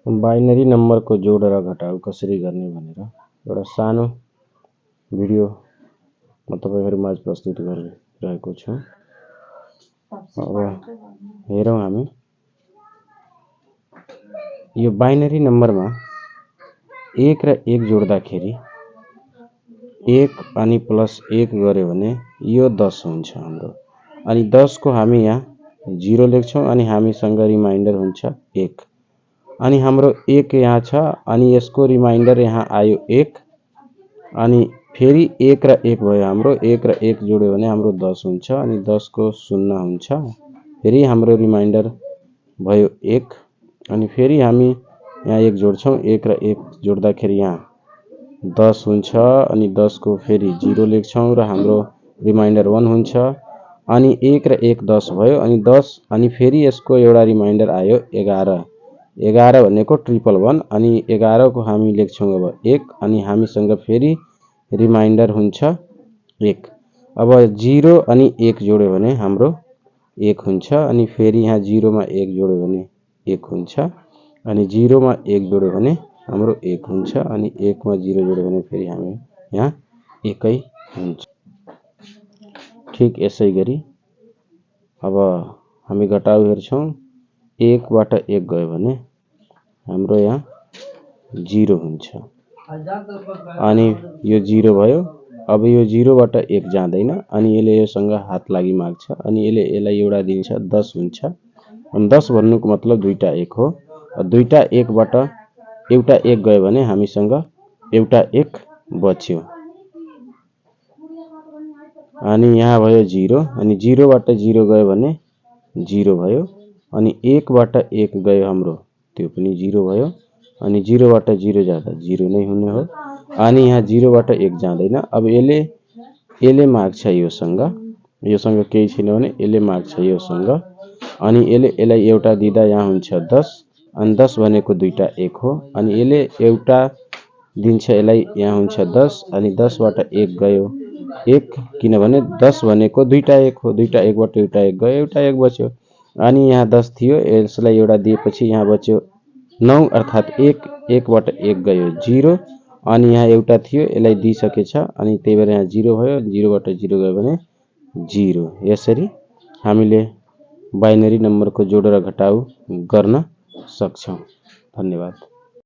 Binary नम्बरको जोड र घटाउ कसरी गर्ने भनेर एउटा सानो भिडियो म तपाईहरुमाझ प्रस्तुत गरिरहेको छु। अब हेरौं हामी यो बाइनरी नम्बरमा 1 र 1 जोड्दाखेरि 1 अनि प्लस 1 गर्यो भने यो 10 हुन्छ हाम्रो। अनि 10 को हामी यहाँ 0 लेख्छौं अनि हामीसँग रिमाइन्डर हुन्छ 1। अनि हाम्रो 1 यहाँ छ अनि यसको रिमाइन्डर यहाँ आयो 1 अनि फेरि 1 र 1 भयो हाम्रो। 1 र 1 जोड्यो भने हाम्रो 10 हुन्छ अनि 10 को 0 हुन्छ। फेरि हाम्रो रिमाइन्डर भयो 1 अनि फेरि हामी यहाँ 1 जोड्छौं। 1 र 1 जोड्दाखेरि यहाँ 10 हुन्छ अनि 10 को फेरि 0 लेख्छौं र हाम्रो रिमाइन्डर 1 हुन्छ। अनि 1 र 1 10 भयो अनि 10 अनि फेरि यसको एउटा रिमाइन्डर आयो 11। 11 भनेको 111 अनि 11 को हामी लेख्छौं अब 1 अनि हामीसँग फेरि रिमाइन्डर हुन्छ 1। अब 0 अनि 1 जोड्यो भने हाम्रो 1 हुन्छ अनि फेरि यहाँ 0 मा 1 जोड्यो भने 1 हुन्छ अनि 0 मा 1 जोड्यो भने हाम्रो 1 हुन्छ अनि 1 मा 0 जोड्यो भने फेरि हामी यहाँ 1 हुन्छ। ठीक यसैगरी अब हामी घटाउ हेर्छौं। 1 बाट 1 गयो भने हाम्रो यहाँ 0 हुन्छ अनि यो 0 भयो। अब यो 0 बाट 1 जाँदैन अनि यसले योसँग हात लागि माग्छ अनि यसले यसलाई एउटा दिन्छ 10 हुन्छ। अनि 10 भन्नुको मतलब दुईटा 1 हो। दुईटा 1 बाट एउटा 1 गयो भने हामीसँग एउटा 1 बच्यो। अनि यहाँ भयो 0 अनि 0 बाट 0 गयो भने 0 भयो अनि 1 बाट 1 गयो हाम्रो त्यो पनि 0 भयो अनि 0 बाट 0 जाँदा 0 नै हुने हो। अनि यहाँ 0 बाट 1 जाँदैन। अब यसले माग्छ योसँग केही छैन भने यसले माग्छ योसँग अनि यसलाई एउटा दिँदा यहाँ हुन्छ 10 अनि 10 भनेको दुईटा 1 हो अनि यसले एउटा दिन्छ यसलाई यहाँ हुन्छ 10 अनि 10 बाट 1 गयो 1 किनभने 10 भनेको दुईटा 1 हो। दुईटा 1 बाट एउटा 1 गयो एउटा 1 बच्यो अनि यहाँ 10 थियो यसलाई एउटा दिएपछि यहाँ बच्यो 9 अर्थात 1 बाट 1 गयो 0 अनि यहाँ एउटा थियो यसलाई दिइसकेछ अनि त्यही भएर यहाँ 0 भयो। 0 बाट 0 गयो भने 0। यसरी हामीले बाइनरी नम्बरको जोड र घटाउ गर्न सक्छौं। धन्यवाद।